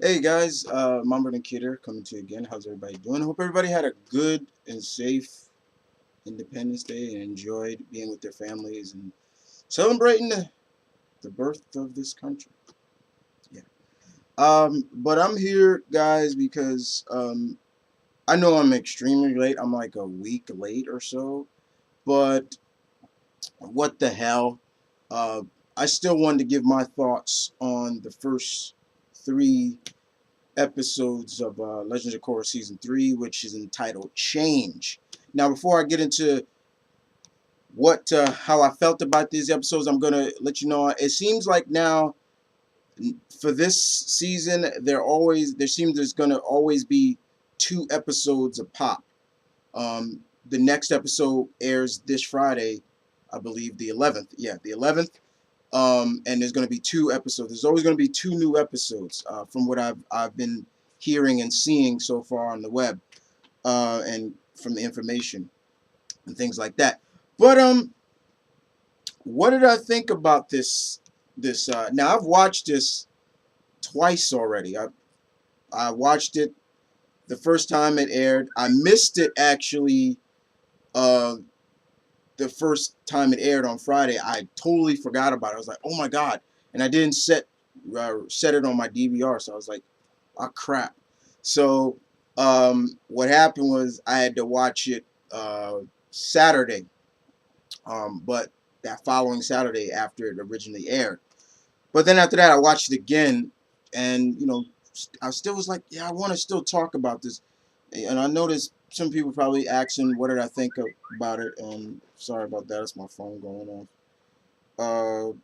Hey guys, Mamba and Kidder coming to you again. How's everybody doing? I hope everybody had a good and safe Independence Day and enjoyed being with their families and celebrating the birth of this country. Yeah. But I'm here, guys, because I know I'm extremely late. I'm like a week late or so, but what the hell? Uh, I still wanted to give my thoughts on the first three episodes of Legends of Korra season 3, which is entitled Change. Now, before I get into what how I felt about these episodes, I'm gonna let you know. It seems like now for this season, there seems there's gonna always be two episodes a pop. The next episode airs this Friday, I believe the 11th. Yeah, the 11th. And there's going to be two episodes. There's always going to be two new episodes from what I've been hearing and seeing so far on the web and from the information and things like that. But what did I think about this? Now I've watched this twice already. I watched it the first time it aired. I missed it actually. Uh, the first time it aired on Friday, I totally forgot about it. I was like, oh my god, and I didn't set it on my DVR, so I was like, oh crap. So what happened was I had to watch it Saturday, but that following Saturday after it originally aired. But then after that, I watched it again, and I still was like, yeah, I want to still talk about this. And I noticed some people probably asking, what did I think about it? Sorry about that. It's my phone going off. Uh,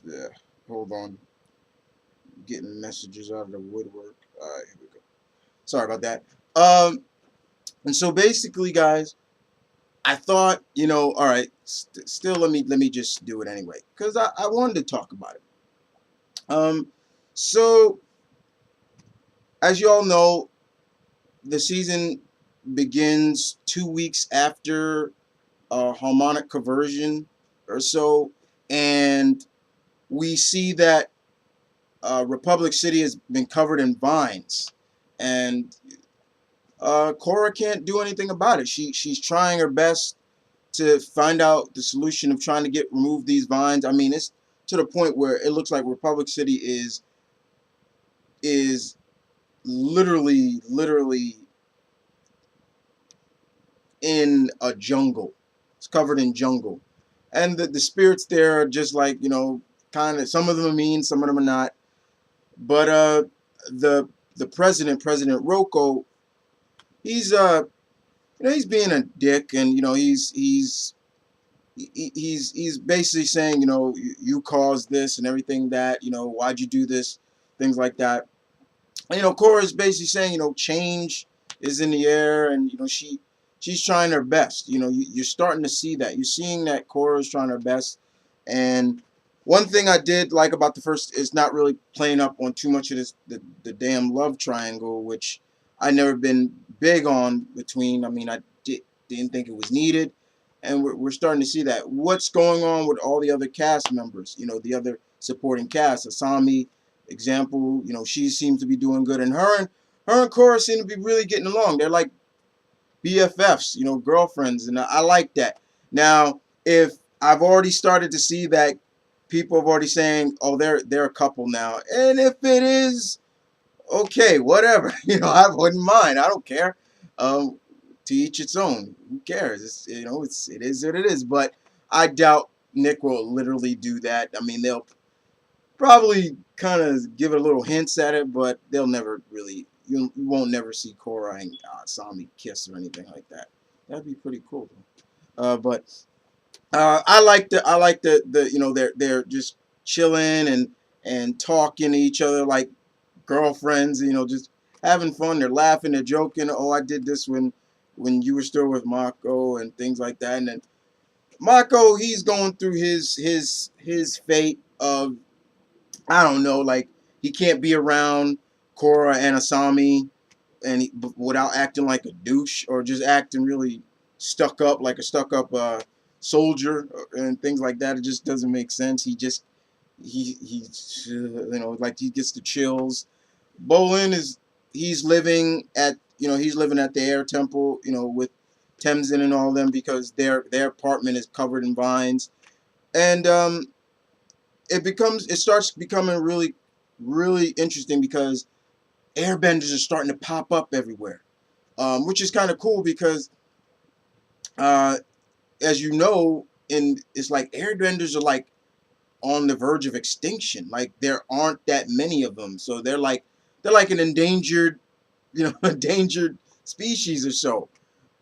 yeah, hold on. Getting messages out of the woodwork. All right, here we go. Sorry about that. And so basically, guys, I thought, all right, still let me just do it anyway because I wanted to talk about it. Um, so as you all know, the season begins 2 weeks after harmonic conversion or so, and we see that Republic City has been covered in vines, and Korra can't do anything about it. She's trying her best to find out the solution of trying to remove these vines. I mean, it's to the point where it looks like Republic City is literally in a jungle. It's covered in jungle, and the spirits there are just like kind of. Some of them are mean, some of them are not. But the President Rocco, he's he's being a dick, and he's basically saying you caused this and everything that why'd you do this, things like that. And Korra is basically saying change is in the air, and she's trying her best. You're starting to see that. You're seeing that Korra is trying her best. And one thing I did like about the first is not really playing up on too much of the damn love triangle, which I never been big on between. I mean, didn't think it was needed, and we're starting to see that. What's going on with all the other cast members? The other supporting cast, Asami example, she seems to be doing good, and her and Korra seem to be really getting along. They're like BFFs, girlfriends, and I like that. Now, if I've already started to see that people have already saying, oh, they're a couple now, and if it is, okay, whatever, I wouldn't mind. I don't care. To each its own. Who cares? It is what it is. But I doubt Nick will literally do that. I mean, they'll probably kind of give it a little hints at it, but they'll never really. You won't never see Korra and Sami kiss or anything like that. That'd be pretty cool. But I like the they're just chilling and talking to each other like girlfriends. Just having fun. They're laughing. They're joking. Oh, I did this when you were still with Mako and things like that. And then Mako, he's going through his fate of I don't know, like he can't be around Korra and Asami without acting like a douche or just acting really stuck up, like a stuck up soldier and things like that. It just doesn't make sense. He like he gets the chills. Bolin is he's living at he's living at the air temple with Temsin and all of them because their apartment is covered in vines, and it starts becoming really interesting because airbenders are starting to pop up everywhere, which is kind of cool because uh, as you know, it's like airbenders are like on the verge of extinction. Like there aren't that many of them, so they're like an endangered endangered species or so.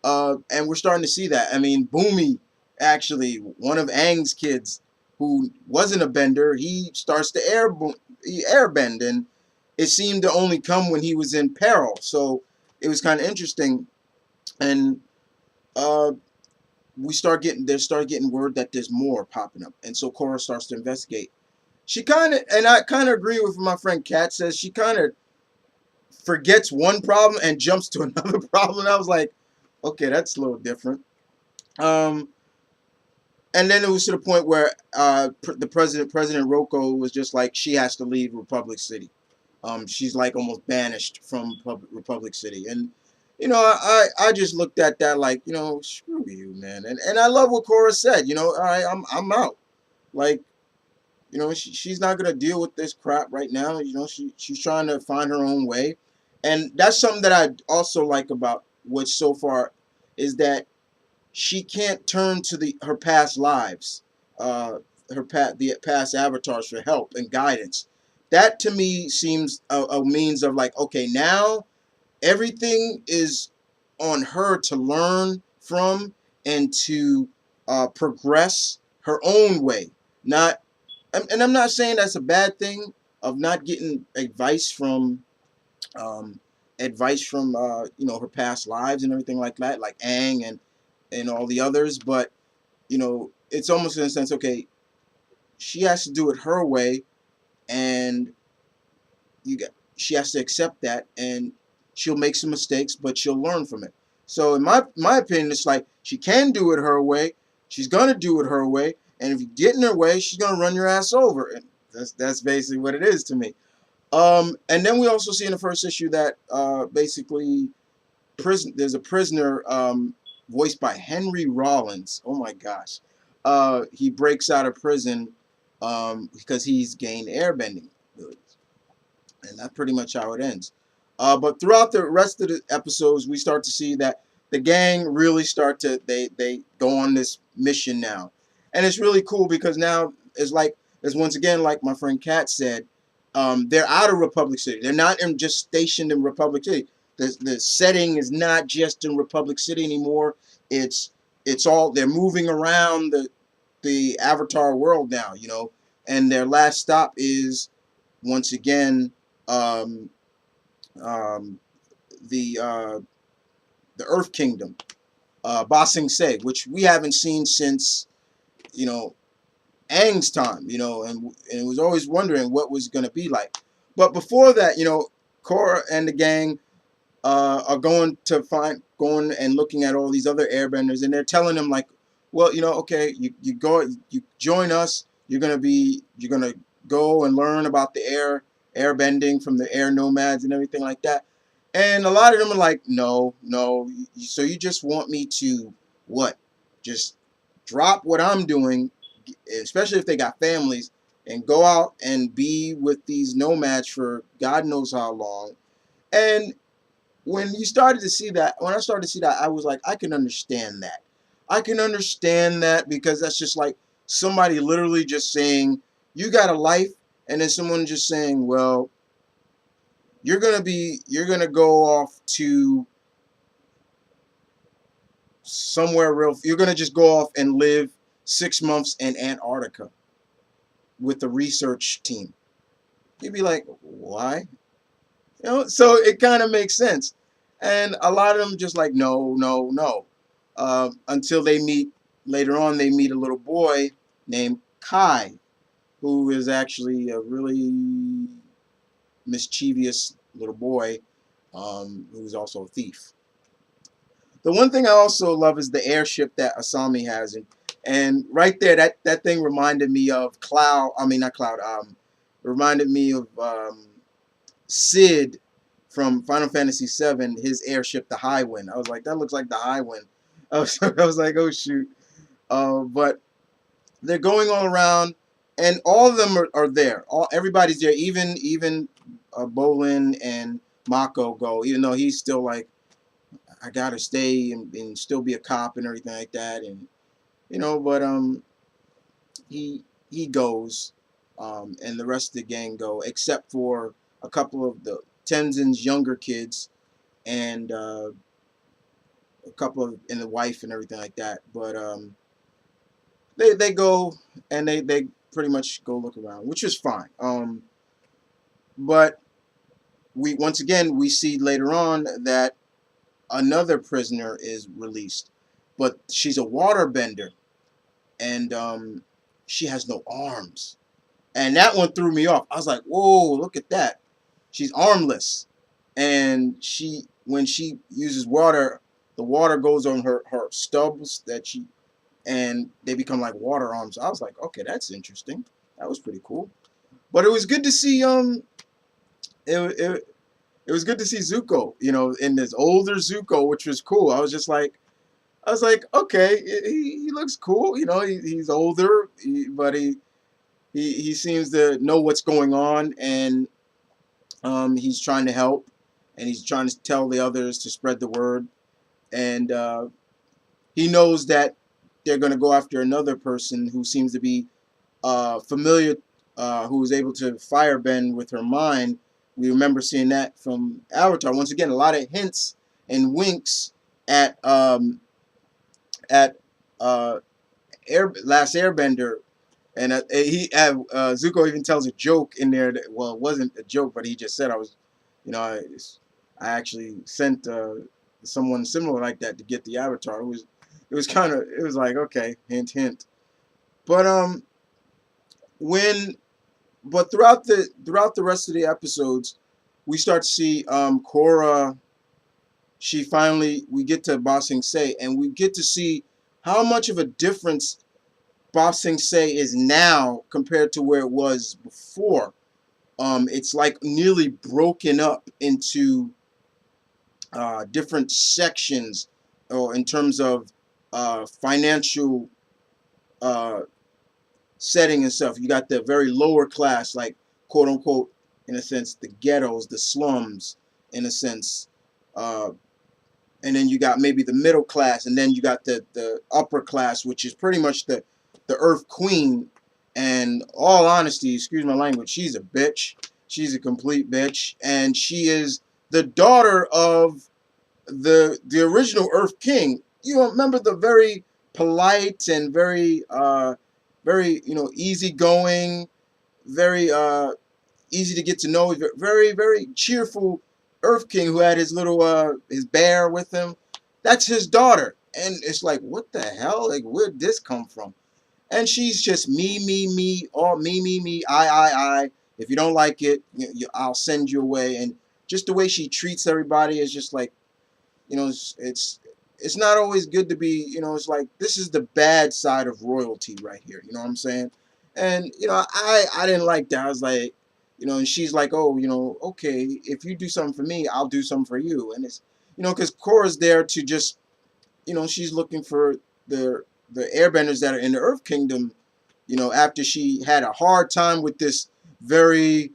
And we're starting to see that. I mean, Boomy, actually, one of Aang's kids, who wasn't a bender, he starts to airbend, and it seemed to only come when he was in peril. So it was kind of interesting, and uh, they start getting word that there's more popping up, and so Korra starts to investigate. She kind of, and I kind of agree with my friend Kat says, she kind of forgets one problem and jumps to another problem. And I was like, okay, that's a little different. Um, and then it was to the point where the President Roko, was just like, she has to leave Republic City. She's like almost banished from Republic City, and I just looked at that like, screw you, man. And I love what Korra said. All right, I'm out. Like, she's not gonna deal with this crap right now. She's trying to find her own way, and that's something that I also like about what's so far is that she can't turn to her past lives, the past avatars for help and guidance. That to me seems a means of like, okay, now everything is on her to learn from and to progress her own way. Not, and I'm not saying that's a bad thing of not getting um, advice from her past lives and everything like that, like Aang and all the others. But it's almost in a sense, okay, she has to do it her way, and she has to accept that, and she'll make some mistakes, but she'll learn from it. So in my opinion, it's like she can do it her way. She's gonna do it her way, and if you get in her way, she's gonna run your ass over. And that's basically what it is to me. And then we also see in the first issue that basically there's a prisoner voiced by Henry Rollins. Oh my gosh. He breaks out of prison because he's gained airbending abilities. And that's pretty much how it ends. But throughout the rest of the episodes, we start to see that the gang really start to they go on this mission now, and it's really cool because now it's once again like my friend Kat said, they're out of Republic City. They're not just stationed in Republic City. The setting is not just in Republic City anymore. It's all they're moving around the Avatar world now, and their last stop is once again um, um, the Earth Kingdom, Ba Sing Se, which we haven't seen since you know Aang's time, and was always wondering what was going to be like. But before that, Korra and the gang are going and looking at all these other airbenders, and they're telling them like, well, okay, you join us, you're gonna go and learn about the airbending from the air nomads and everything like that. And a lot of them are like, no, no, so you just want me to what? Just drop what I'm doing, especially if they got families, and go out and be with these nomads for God knows how long. And when I started to see that, I was like, I can understand that. I can understand that because that's just like somebody literally just saying, you got a life, and then someone just saying, well, you're gonna go off to somewhere real, you're gonna just go off and live 6 months in Antarctica with the research team. You'd be like, why? So it kind of makes sense. And a lot of them just like, no, no, no. Until they meet, later on, they meet a little boy named Kai, who is actually a really mischievous little boy who's also a thief. The one thing I also love is the airship that Asami has. And And right there, that thing reminded me of Cloud. I mean, not Cloud. Reminded me of Sid from Final Fantasy VII. His airship, the Highwind. I was like, that looks like the Highwind. I was like, oh shoot. But they're going all around, and all of them are there. Everybody's there. Even Bolin and Mako go, even though he's still like, I gotta stay and still be a cop and everything like that, and but he goes, and the rest of the gang go, except for a couple of the Tenzin's younger kids and a couple of and the wife and everything like that. But they go and they pretty much go look around, which is fine. But we once again we see later on that another prisoner is released, but she's a waterbender, and she has no arms. And that one threw me off. I was like, whoa, look at that. She's armless. And when she uses water, the water goes on her stubs and they become like water arms. I was like, okay, that's interesting. That was pretty cool. But it was good to see it, it was good to see Zuko, in this older Zuko, which was cool. I was like, okay, he looks cool. He's older, but he seems to know what's going on, and he's trying to help, and he's trying to tell the others to spread the word, and he knows that they're going to go after another person who seems to be familiar, who was able to firebend with her mind. We remember seeing that from Avatar. Once again, a lot of hints and winks at Last Airbender. And Zuko even tells a joke in there. Well, it wasn't a joke, but he just said, I actually sent someone similar like that to get the Avatar. It was like, okay, hint, hint. But when but throughout the rest of the episodes, we start to see Korra. We get to Ba Sing Se, and we get to see how much of a difference Ba Sing Se is now compared to where it was before. It's like nearly broken up into different sections, or in terms of financial uh, setting and stuff. You got the very lower class, like quote unquote, in a sense, the ghettos, the slums, in a sense. Uh, and then you got maybe the middle class, and then you got the upper class, which is pretty much the Earth Queen. And all honesty, excuse my language, she's a bitch. She's a complete bitch, and she is the daughter of the original Earth King. Remember the very polite and very easygoing, very easy to get to know, very very cheerful Earth King who had his little his bear with him. That's his daughter, and it's like, what the hell? Like, where'd this come from? And she's just me, all me, I. If you don't like it, I'll send you away. And just the way she treats everybody is just like, it's not always good to be, it's like, this is the bad side of royalty right here, you know what I'm saying? And I didn't like that. I was like, and she's like, oh, okay, if you do something for me, I'll do something for you. And it's, because Korra's there to just, she's looking for the airbenders that are in the Earth Kingdom, after she had a hard time with this very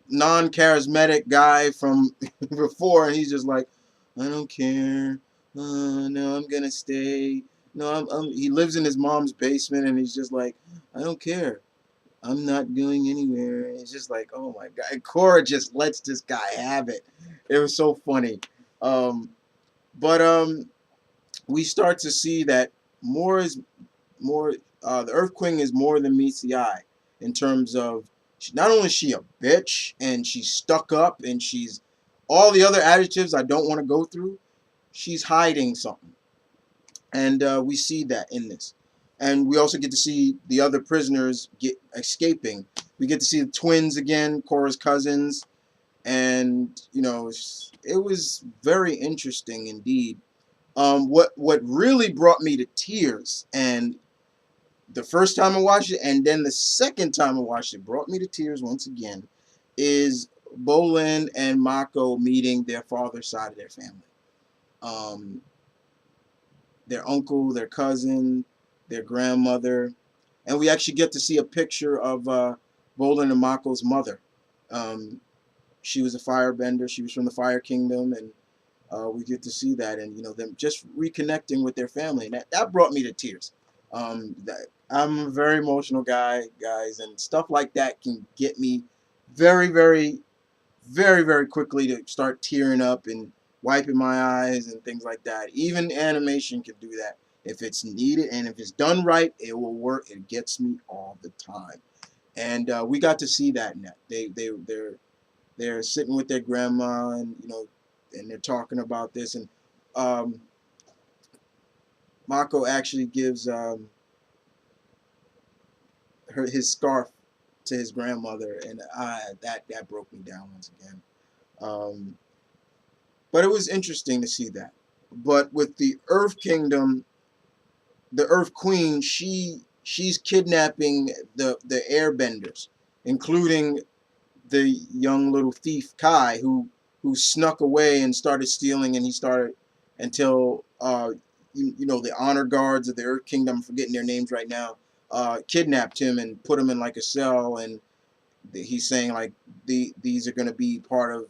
non-charismatic guy from before, and he's just like, I don't care. No, I'm gonna stay. No, he lives in his mom's basement, and he's just like, I don't care. I'm not going anywhere. It's just like, oh my god. And Korra just lets this guy have it. It was so funny. Um, but we start to see that more is more. The Earth Queen is more than meets the eye in terms of, not only is she a bitch and she's stuck up and she's all the other adjectives I don't want to go through. She's hiding something, and we see that in this. And we also get to see the other prisoners escaping. We get to see the twins again, Korra's cousins, and it was very interesting indeed. What really brought me to tears, and the first time I watched it, and then the second time I watched it, brought me to tears once again, is Bolin and Mako meeting their father's side of their family. Um, their uncle, their cousin, their grandmother, and we actually get to see a picture of Bolin and Mako's mother. Um, she was a firebender. She was from the Fire Kingdom, and we get to see that, and them just reconnecting with their family, and that brought me to tears. I'm a very emotional guy, guys, and stuff like that can get me very, very, very, very quickly to start tearing up and wiping my eyes and things like that. Even animation can do that if it's needed, and if it's done right, it will work. It gets me all the time, and we got to see that in that. They're sitting with their grandma, and and they're talking about this, and um, Mako actually gives his scarf to his grandmother, and that broke me down once again. Um, but it was interesting to see that. But with the Earth Kingdom, the Earth Queen, she's kidnapping the Airbenders, including the young little thief Kai, who snuck away and started stealing, and he started until the honor guards of the Earth Kingdom, I'm forgetting their names right now, kidnapped him and put him in like a cell, and he's saying like these are going to be part of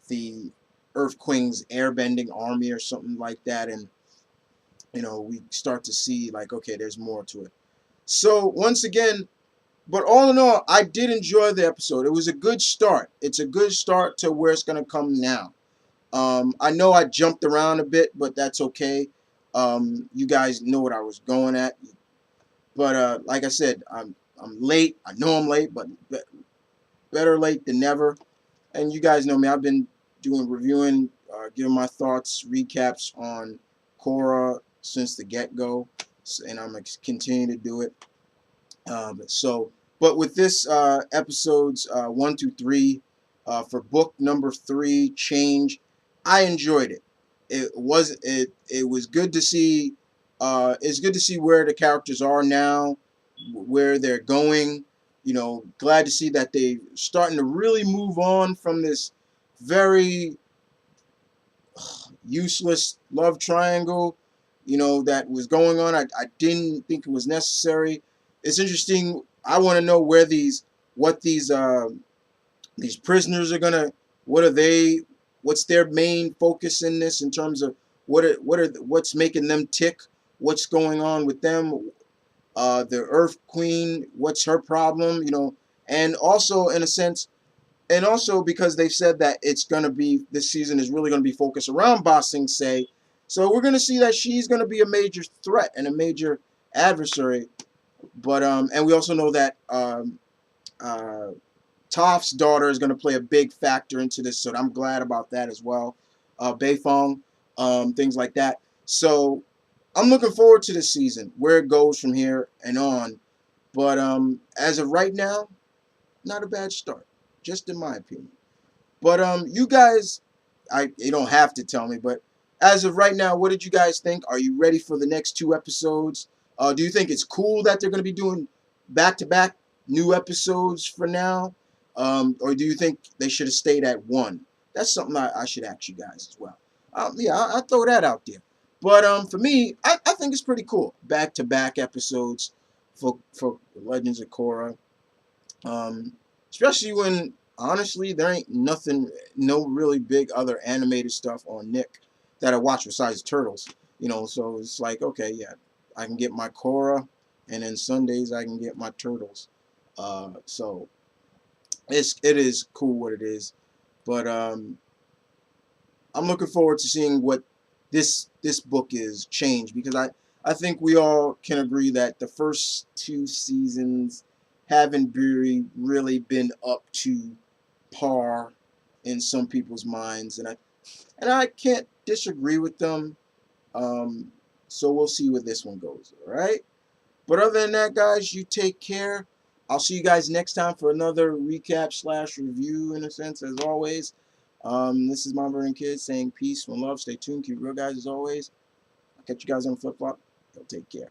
the Earth Queen's airbending army or something like that, and we start to see like, okay, there's more to it. So once again, but all in all, I did enjoy the episode. It was a good start. It's a good start to where it's going to come now. I know I jumped around a bit, but that's okay. You guys know what I was going at. But like I said, I'm late. I know I'm late, but better late than never. And you guys know me. I've been doing reviewing, giving my thoughts, recaps on Korra since the get-go, and I'm going to continue to do it. But with this episodes 1 through 3 for book number 3, Change, I enjoyed it. It was good to see. It's good to see where the characters are now, where they're going. Glad to see that they starting to really move on from this very useless love triangle, that was going on. I didn't think it was necessary. It's interesting. I want to know what these prisoners are gonna, what are they, what's their main focus in this in terms of what's making them tick, what's going on with them, the Earth Queen, what's her problem, and also in a sense, and also because they've said that it's going to be, this season is really going to be focused around Ba Sing Se. So we're going to see that she's going to be a major threat and a major adversary. But and we also know that uh, Toph's daughter is going to play a big factor into this, so I'm glad about that as well. Beifong, things like that. So I'm looking forward to this season, where it goes from here and on. But as of right now, not a bad start, just in my opinion. But you guys, you don't have to tell me, but as of right now, what did you guys think? Are you ready for the next 2 episodes? Do you think it's cool that they're going to be doing back-to-back new episodes for now? Or do you think they should have stayed at one? That's something I should ask you guys as well. Yeah, I'll throw that out there. But for me, I think it's pretty cool. Back-to-back episodes for Legends of Korra. Um, Especially when, honestly, there ain't nothing, no really big other animated stuff on Nick that I watch besides Turtles. So it's like, okay, yeah, I can get my Korra, and then Sundays I can get my Turtles. So it is cool what it is, but I'm looking forward to seeing what this book is, Change, because I think we all can agree that the first 2 seasons haven't really been up to par in some people's minds, and I can't disagree with them. Um, so we'll see where this one goes. All right. But other than that, guys, you take care. I'll see you guys next time for another recap slash review, in a sense, as always. This is my Burning Kid saying peace and love. Stay tuned. Keep real, guys, as always. I'll catch you guys on flip flop. Y'all take care.